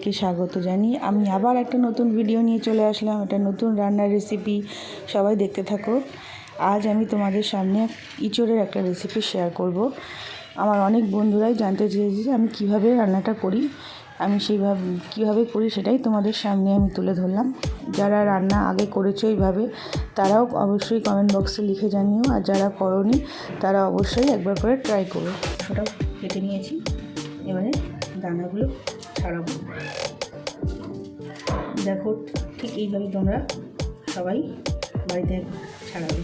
সবাইকে স্বাগত জানিয়ে আমি আবার একটা নতুন ভিডিও নিয়ে চলে আসলাম। একটা নতুন রান্নার রেসিপি, সবাই দেখতে থাকো। আজ আমি তোমাদের সামনে ইঁচড়ের একটা রেসিপি শেয়ার করব। আমার অনেক বন্ধুরাই জানতে চেয়েছে যে আমি কিভাবে রান্নাটা করি। আমি কীভাবে করি সেটাই তোমাদের সামনে আমি তুলে ধরলাম। যারা রান্না আগে করেছো এইভাবে, তারাও অবশ্যই কমেন্ট বক্সে লিখে জানিও, আর যারা করোনি তারা অবশ্যই একবার করে ট্রাই করো। সেটাও কেটে নিয়েছি, এবারে দানাগুলো ছাড়াবো। দেখো, ঠিক এইভাবে তোমরা সবাই বাড়িতে ছাড়াবে,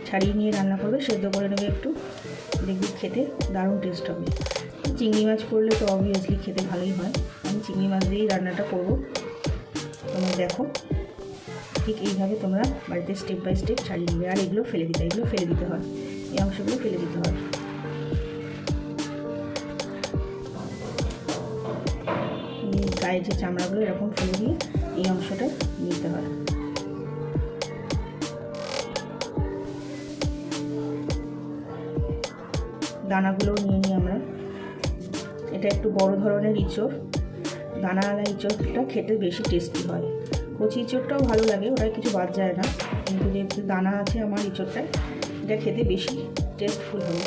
ছাড়িয়ে নিয়ে রান্না করবে, সেদ্ধ করে নেবে একটু, দেখবি খেতে দারুণ টেস্ট হবে। চিংড়ি মাছ করলে তো অবভিয়াসলি খেতে ভালোই হয়। আমি চিংড়ি মাছ দিয়েই রান্নাটা করব। তোমরা দেখো, ঠিক এইভাবে তোমরা বাড়িতে স্টেপ বাই স্টেপ ছাড়িয়ে নেবে। আর এগুলো ফেলে দিতে হয়, এই অংশগুলো ফেলে দিতে হয়। গায়ে যে চামড়াগুলো এরকম ফেলে দিয়ে এই অংশটা নিতে হয়। দানাগুলো নিয়ে নিই আমরা। এটা একটু বড় ধরনের ইঁচড়, দানাওয়ালা ইঁচড়টা খেতে বেশি টেস্টি হয়। কচি ইঁচড়টাও ভালো লাগে, ওটা কিছু বাদ যায় না, কিন্তু যেহেতু দানা আছে আমার ইঁচড়টায়, এটা খেতে বেশি টেস্টফুল হবে।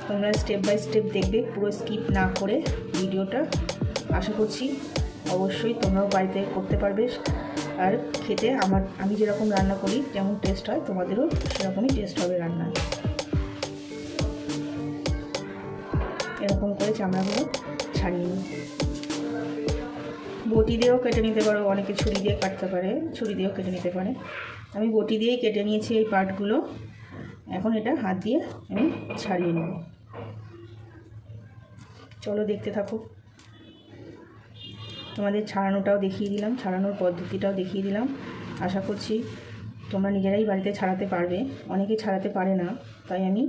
তোমরা স্টেপ বাই স্টেপ দেখবে, পুরো স্কিপ না করে ভিডিওটা। আশা করছি অবশ্যই তোমরাও বাড়িতে করতে পারবে, আর খেতে আমি যেরকম রান্না করি যেমন টেস্ট হয়, তোমাদেরও সেরকমই টেস্ট হবে রান্নায়। এরকম করে চামড়াগুলো ছাড়িয়ে নিই। বটি দিয়েও কেটে নিতে পারো, অনেকে ছুরি দিয়ে কাটতে পারে, ছুরি দিয়েও কেটে নিতে পারে। আমি বটি দিয়েই কেটে নিয়েছি এই পার্টগুলো। এখন এটা হাত দিয়ে আমি ছাড়িয়ে নেব। চলো দেখতে থাকো। তোমাদের ছাড়ানোটাও দেখিয়ে দিলাম, ছাড়ানোর পদ্ধতিটাও দেখিয়ে দিলাম। আশা করছি তোমরা নিজেরাই বাড়িতে ছাড়াতে পারবে। অনেকে ছাড়াতে পারে না, তাই আমি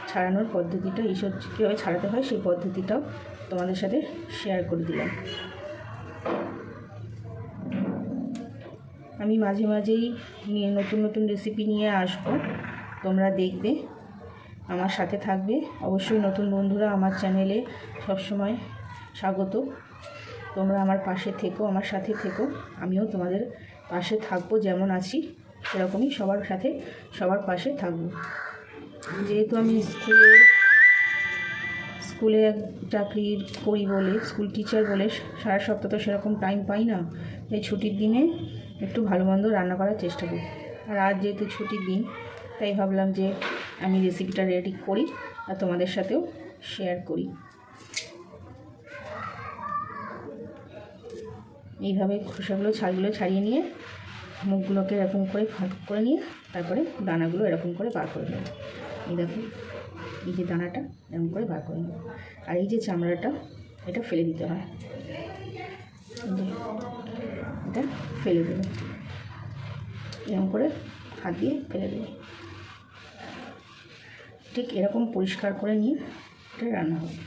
ছাড়ানোর পদ্ধতিটা, এইসব কীভাবে ছাড়াতে হয় সেই পদ্ধতিটাও তোমাদের সাথে শেয়ার করে দিলাম। আমি মাঝে মাঝেই নতুন নতুন রেসিপি নিয়ে আসবো, তোমরা দেখবে, আমার সাথে থাকবে। অবশ্যই নতুন বন্ধুরা আমার চ্যানেলে সবসময় স্বাগত। তোমরা আমার পাশে থেকো, আমার সাথে থেকো, আমিও তোমাদের পাশে থাকবো। যেমন আছি সেরকমই সবার পাশে থাকবো। যেহেতু আমি স্কুলে চাকরি করি বলে, স্কুল টিচার বলে সারা সপ্তাহ তো সেরকম টাইম পাই না। এই ছুটির দিনে একটু ভালো মন্দ রান্না করার চেষ্টা করি। আর আজ যেহেতু ছুটির দিন, তাই ভাবলাম যে আমি রেসিপিটা রেডি করি আর তোমাদের সাথেও শেয়ার করি। এইভাবে খোসাগুলো ছালগুলো ছাড়িয়ে নিয়ে মুখগুলোকে এরকম করে ফাঁক করে নিয়ে তারপরে দানাগুলো এরকম করে বার করে নেব। এই দেখো, এই যে দানাটা এরকম করে বার করে নেব। আর এই যে চামড়াটা, এটা ফেলে দিতে হয়, এটা ফেলে দেবে, এরকম করে হাত দিয়ে ফেলে দেবে। ঠিক এরকম পরিষ্কার করে নিয়ে এটা রান্না হবে।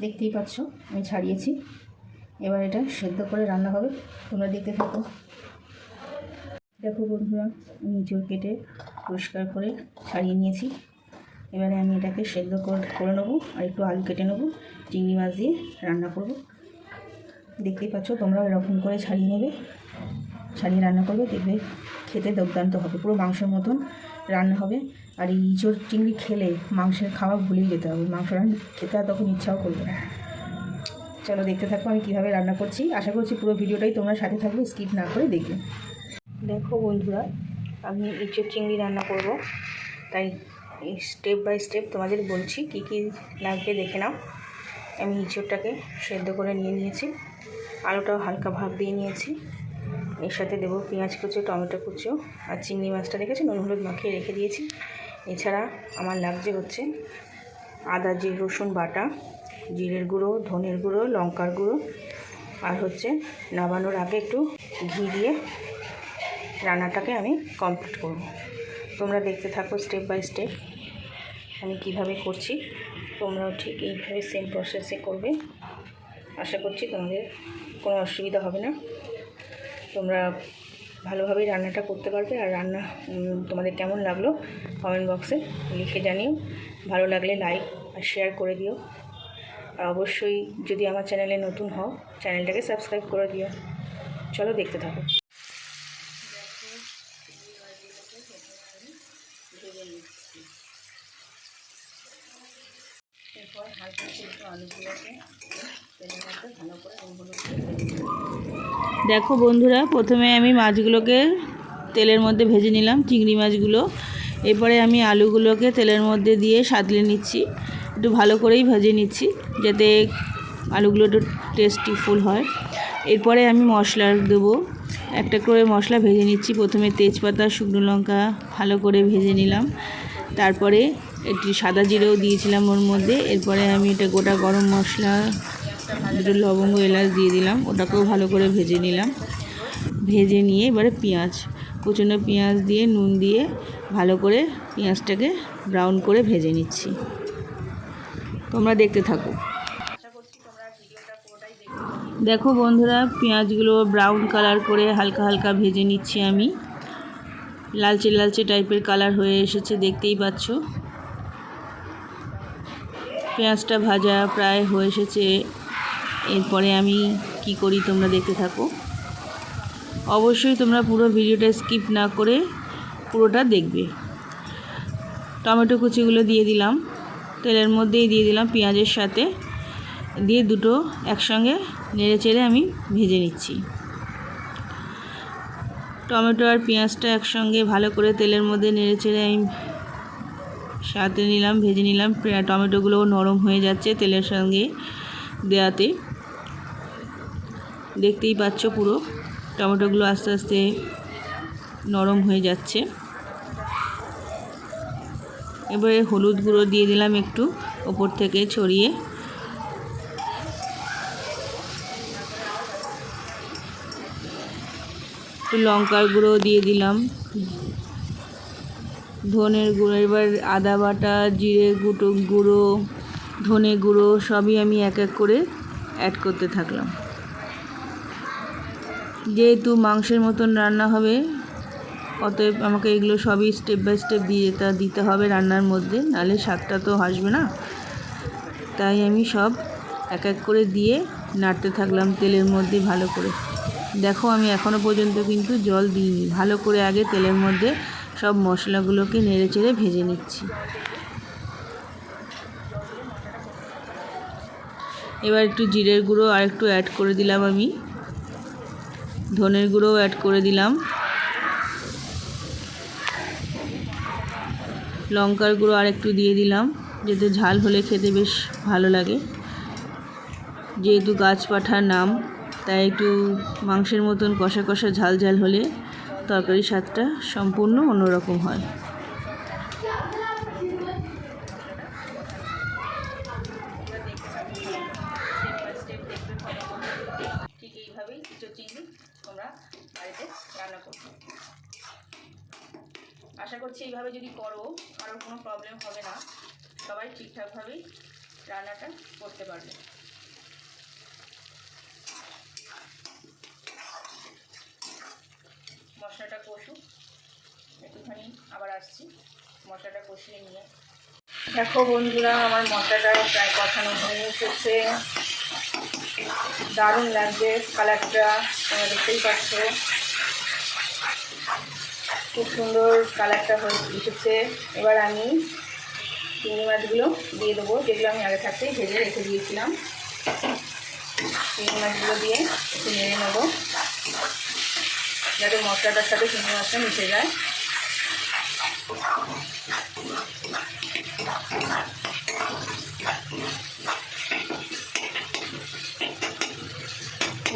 দেখতেই পাচ্ছ আমি ছাড়িয়েছি, এবার এটা সেদ্ধ করে রান্না হবে। তোমরা দেখতে থাকো। দেখো বন্ধুরা, আমি ইঁচড় কেটে পরিষ্কার করে ছাড়িয়ে নিয়েছি। এবারে আমি এটাকে সেদ্ধ করে নেবো, আর একটু আলু কেটে নেবো, চিংড়ি মাছ দিয়ে রান্না করব। দেখতেই পাচ্ছ, তোমরাও এরকম করে ছাড়িয়ে নেবে, ছাড়িয়ে রান্না করবে, দেখবে খেতে দুর্দান্ত হবে, পুরো মাংসের মতন রান্না হবে। আর এই ইঁচড় চিংড়ি খেলে মাংসের খাওয়া ভুলেই যেতে হবে, মাংস খেতে আর তখন ইচ্ছাও করবে না। চলো দেখতে থাকো আমি কীভাবে রান্না করছি। আশা করছি পুরো ভিডিওটাই তোমরা সাথে থাকবে, স্কিপ না করে দেখবে। দেখো বন্ধুরা, আমি ইঁচড় চিংড়ি রান্না করব, তাই স্টেপ বাই স্টেপ তোমাদের বলছি কী কী লাগবে দেখে নাও। আমি ইঁচড়টাকে সেদ্ধ করে নিয়েছি, আলুটাও হালকা ভাপ দিয়ে নিয়েছি। এর সাথে দেবো পেঁয়াজ কুচো, টমেটো কুচো, আর চিংড়ি মাছটা রেখেছি নুন হলুদ মাখিয়ে রেখে দিয়েছি। এছাড়া আমার লাগছে হচ্ছে আদা জিরে রসুন বাটা, জিরের গুঁড়ো, ধনের গুঁড়ো, লঙ্কার গুঁড়ো, আর হচ্ছে নামানোর আগে একটু ঘি দিয়ে রান্নাটাকে আমি কমপ্লিট করব। তোমরা দেখতে থাকো স্টেপ বাই স্টেপ আমি কিভাবে করছি। তোমরাও ঠিক এইভাবে সেম প্রসেসে করবে। আশা করছি তোমাদের কোনো অসুবিধা হবে না, তোমরা ভালোভাবেই রান্নাটা করতে পারবে। আর রান্না তোমাদের কেমন লাগলো কমেন্ট বক্সে লিখে জানিও। ভালো লাগলে লাইক আর শেয়ার করে দিও। আর অবশ্যই যদি আমার চ্যানেলে নতুন হও চ্যানেলটাকে সাবস্ক্রাইব করে দিও। চলো দেখতে থাকো। এরপর হালকা একটু আলুগুলোকে তেলের মধ্যে ভালো করে দেখো বন্ধুরা, প্রথমে আমি মাছগুলোকে তেলের মধ্যে ভেজে নিলাম, চিংড়ি মাছগুলো। এরপরে আমি আলুগুলোকে তেলের মধ্যে দিয়ে সাঁতলে নিচ্ছি, একটু ভালো করেই ভেজে নিচ্ছি যাতে আলুগুলো একটু টেস্টিফুল হয়। এরপরে আমি মশলা দেবো, একটা করে মশলা ভেজে নিচ্ছি। প্রথমে তেজপাতা, শুকনো লঙ্কা ভালো করে ভেজে নিলাম, তারপরে একটু সাদা জিরেও দিয়েছিলাম ওর মধ্যে। এরপরে আমি এটা গোটা গরম মশলা, দুটো লবঙ্গ, এলাচ দিয়ে দিলাম, ওটাকেও ভালো করে ভেজে নিলাম। ভেজে নিয়ে এবারে কুচনো পেঁয়াজ দিয়ে নুন দিয়ে ভালো করে পেঁয়াজটাকে ব্রাউন করে ভেজে নিচ্ছি। তোমরা দেখতে থাকো। দেখো বন্ধুরা, পেঁয়াজগুলো ব্রাউন কালার করে হালকা হালকা ভেজে নিচ্ছি আমি। লালচে লালচে টাইপের কালার হয়ে এসেছে, দেখতেই পাচ্ছ। পেঁয়াজটা ভাজা প্রায় হয়ে এসেছে। এরপরে আমি কি করি তোমরা দেখতে থাকো। অবশ্যই তোমরা পুরো ভিডিওটা স্কিপ না করে পুরোটা দেখবে। টমেটো কুচিগুলো দিয়ে দিলাম, তেলের মধ্যেই দিয়ে দিলাম পেঁয়াজের সাথে, দিয়ে দুটো একসঙ্গে নেড়ে চেড়ে আমি ভেজে নিচ্ছি। টমেটো আর পেঁয়াজটা একসঙ্গে ভালো করে তেলের মধ্যে নেড়ে চেড়ে আমি সাথে নিলাম, ভেজে নিলাম। টমেটোগুলোও নরম হয়ে যাচ্ছে তেলের সঙ্গে দেওয়াতে, দেখতেই পাচ্ছ পুরো টমেটোগুলো আস্তে আস্তে নরম হয়ে যাচ্ছে। এবারে হলুদ গুঁড়ো দিয়ে দিলাম একটু ওপর থেকে ছড়িয়ে। একটু লঙ্কার গুঁড়ো দিয়ে দিলাম, ধনের গুঁড়ো। এবার আদা বাটা, জিরে গুঁড়ো, ধনে গুঁড়ো সবই আমি এক এক করে অ্যাড করতে থাকলাম। যেহেতু মাংসের মতন রান্না হবে, অতএব আমাকে এগুলো সবই স্টেপ বাই স্টেপ দিতে হবে রান্নার মধ্যে, নাহলে স্বাদটা তো আসবে না। তাই আমি সব এক এক করে দিয়ে নাড়তে থাকলাম তেলের মধ্যে ভালো করে। দেখো আমি এখনও পর্যন্ত কিন্তু জল দিইনি, ভালো করে আগে তেলের মধ্যে সব মশলাগুলোকে নেড়ে চেড়ে ভেজে নিচ্ছি। এবার একটু জিরের গুঁড়ো আর একটু অ্যাড করে দিলাম আমি, ধনের গুঁড়োও অ্যাড করে দিলাম, লঙ্কার গুঁড়ো আর একটু দিয়ে দিলাম, যাতে ঝাল হলে খেতে বেশ ভালো লাগে। যেহেতু গাছ পাঁঠার নাম, তাই একটু মাংসের মতন কষা কষা ঝাল ঝাল হলে তরকারির স্বাদটা সম্পূর্ণ অন্যরকম হয়। ঠিক এইভাবেই ইঁচড় চিংড়ি তোমরা বাড়িতে রান্না করবে। আশা করছি এইভাবে যদি করো কারোর কোনো প্রবলেম হবে না, সবাই ঠিকঠাকভাবেই রান্নাটা করতে পারবে। মশলাটা কষুক একটুখানি, আবার আসছি মশলাটা কষিয়ে নিয়ে। দেখো বন্ধুরা, আমার মশলাটা প্রায় কষানো হয়ে এসেছে, দারুণ লাগছে কালারটা, তোমরা দেখতেই পাচ্ছ খুব সুন্দর কালারটা হয়ে এসেছে। এবার আমি চিংড়ি মাছগুলো দিয়ে দেবো, যেগুলো আমি আগে থাকতেই ভেজে রেখে দিয়েছিলাম। চিংড়ি মাছগুলো দিয়ে একটু নেড়ে নেবো, যাতে মশলাটার সাথে চিংড়ি মাছটা মিশে যায়।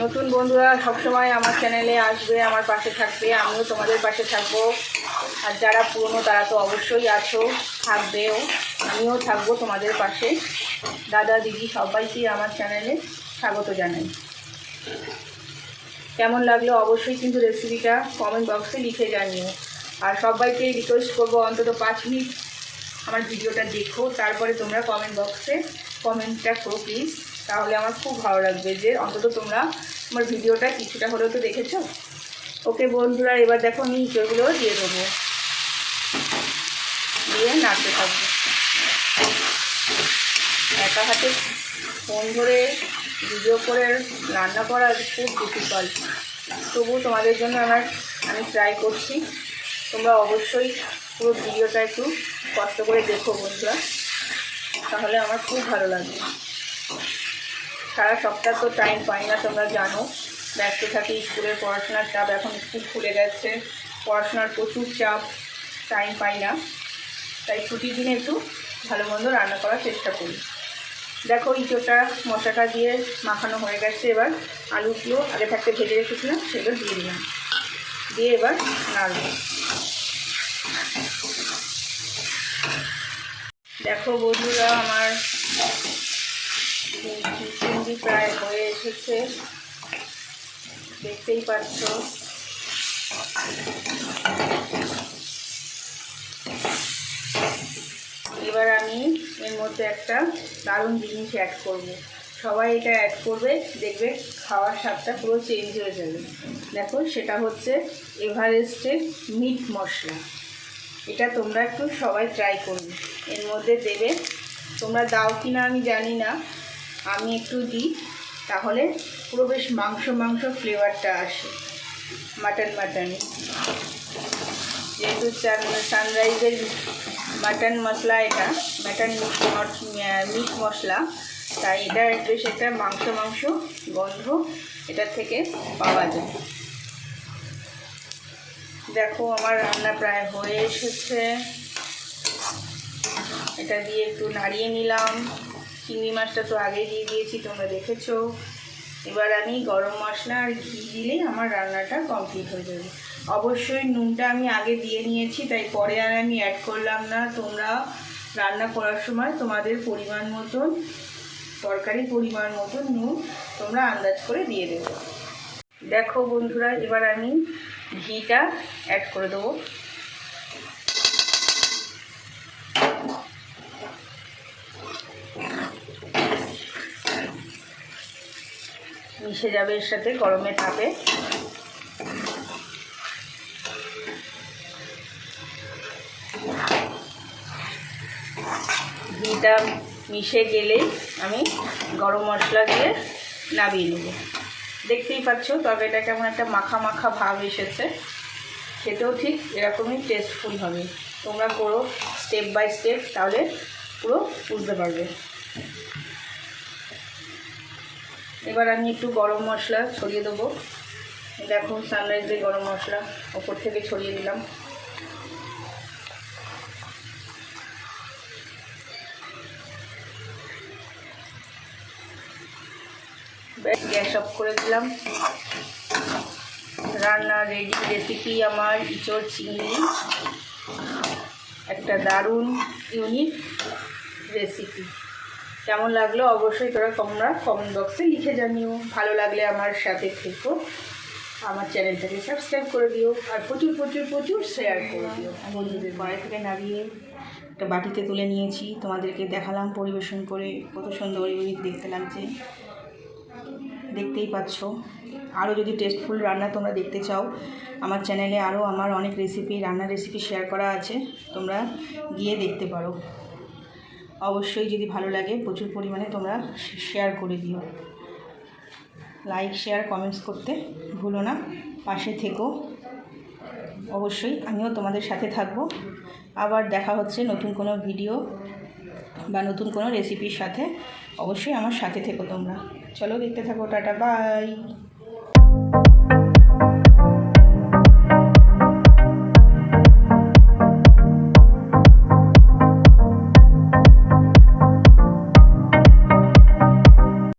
নতুন বন্ধুরা সবসময় আমার চ্যানেলে আসবে, আমার পাশে থাকবে, আমিও তোমাদের পাশে থাকবো। আর যারা পুরনো তারা তো অবশ্যই আছো, থাকবেও, আমিও থাকবো তোমাদের পাশে। দাদা দিদি সবাইকে আমার চ্যানেলে স্বাগত জানাই। কেমন লাগলো অবশ্যই কিন্তু রেসিপিটা কমেন্ট বক্সে লিখে জানিও। আর সবাইকে রিকোয়েস্ট করবো অন্তত 5 মিনিট আমার ভিডিওটা দেখো, তারপরে তোমরা কমেন্ট বক্সে কমেন্টটা করো প্লিজ। তাহলে আমার খুব ভালো লাগবে যে অন্তত তোমরা আমার ভিডিওটা কিছুটা হলেও তো দেখেছো। ওকে বন্ধুরা, এবার দেখো আমি ইঁচড়গুলো দিয়ে দেবো, দিয়ে নাড়তে থাকবো। একা হাতে ফোন ধরে ভিডিও করে রান্না করা খুব ডিফিকাল্ট, তবু তোমাদের জন্য আমি ট্রাই করছি। তোমরা অবশ্যই পুরো ভিডিওটা একটু কষ্ট করে দেখো বন্ধুরা, তাহলে আমার খুব ভালো লাগবে। সারা সপ্তাহ তো টাইম পাই না, তোমরা জানো, ব্যস্ত থাকি, স্কুলের পড়াশোনার চাপ, এখন স্কুল খুলে গেছে, পড়াশোনার প্রচুর চাপ, টাইম পাই না। তাই ছুটির দিনে একটু ভালো মন্দ রান্না করার চেষ্টা করি। দেখো ইঁচোটা মশলাটা দিয়ে মাখানো হয়ে গেছে। এবার আলুগুলো আগে থাকতে ভেজে রেখেছিলাম, সেগুলো দিয়ে দিলাম, দিয়ে এবার নাড়ব। দেখো বন্ধুরা, আমার চিংড়ি প্রায় হয়ে এসেছে, দেখতেই পাচ্ছ। এবার আমি এর মধ্যে একটা দারুণ জিনিস অ্যাড করব। সবাই এটা অ্যাড করবে, দেখবে খাওয়ার স্বাদটা পুরো চেঞ্জ হয়ে যাবে। দেখো, সেটা হচ্ছে এভারেস্টের মিট মশলা। এটা তোমরা একটু সবাই ট্রাই করবে, এর মধ্যে দেবে। তোমরা দাও কি না আমি জানি না, আমি একটু দিই, তাহলে পুরো বেশ মাংস মাংস ফ্লেভারটা আসে, মাটন। যেহেতু সানরাইজের মাটন মশলা, এটা মাটন মিট মশলা, তাই এটা বেশ একটা মাংস গন্ধ এটার থেকে পাওয়া যায়। দেখো আমার রান্না প্রায় হয়ে এসেছে, এটা দিয়ে একটু নাড়িয়ে নিলাম। চিংড়ি মাছটা তো আগেই দিয়ে দিয়েছি, তোমরা দেখেছো। এবার আমি গরম মশলা আর ঘি দিলেই আমার রান্নাটা কমপ্লিট হয়ে যাবে। অবশ্যই নুনটা আমি আগে দিয়ে নিয়েছি, তাই পরে আর আমি অ্যাড করলাম না। তোমরা রান্না করার সময় তোমাদের পরিমাণ মতন, তরকারির পরিমাণ মতন নুন তোমরা আন্দাজ করে দিয়ে দেবে। দেখো বন্ধুরা, এবার আমি ঘিটা অ্যাড করে দেবো। মিশে যাবে এর সাথে গরমের তাপে। ঘিটা মিশে গেলেই আমি গরম মশলা দিয়ে নামিয়ে নেব। দেখতেই পাচ্ছ তরকারিটা কেমন একটা মাখা মাখা ভাব এসেছে, খেতেও ঠিক এরকমই টেস্টফুল হবে। তোমরা করো স্টেপ বাই স্টেপ, তাহলে পুরো বুঝতে পারবে। এবার আমি একটু গরম মশলা ছড়িয়ে দেবো। দেখো সানরাইজের গরম মশলা ওপর থেকে ছড়িয়ে দিলাম। গ্যাস অফ করে দিলাম। রান্না রেডি। রেসিপি আমার ইঁচড় চিংড়ি, একটা দারুণ ইউনিক রেসিপি। কেমন লাগলো অবশ্যই তোমরা কমেন্ট বক্সে লিখে জানিও। ভালো লাগলে আমার সাথে থেকো, আমার চ্যানেলটাকে সাবস্ক্রাইব করে দিও, আর প্রচুর শেয়ার করে দিও বন্ধুদের। কড়াই থেকে নাড়িয়ে একটা বাটিতে তুলে নিয়েছি, তোমাদেরকে দেখালাম পরিবেশন করে, কত সুন্দর ইউনিক দেখতে লাগছে। দেখতেই পাচ্ছ। আরও যদি টেস্টফুল রান্না তোমরা দেখতে চাও, আমার চ্যানেলে আরও আমার অনেক রেসিপি, রান্নার রেসিপি শেয়ার করা আছে, তোমরা গিয়ে দেখতে পারো। অবশ্যই যদি ভালো লাগে প্রচুর পরিমাণে তোমরা শেয়ার করে দিও। লাইক শেয়ার কমেন্টস করতে ভুলো না, পাশে থেকো। অবশ্যই আমিও তোমাদের সাথে থাকবো। আবার দেখা হচ্ছে নতুন কোনো ভিডিও বা নতুন কোনো রেসিপির সাথে। অবশ্যই আমার সাথে থেকো তোমরা। চলো দেখতে থাকো। Tata, by.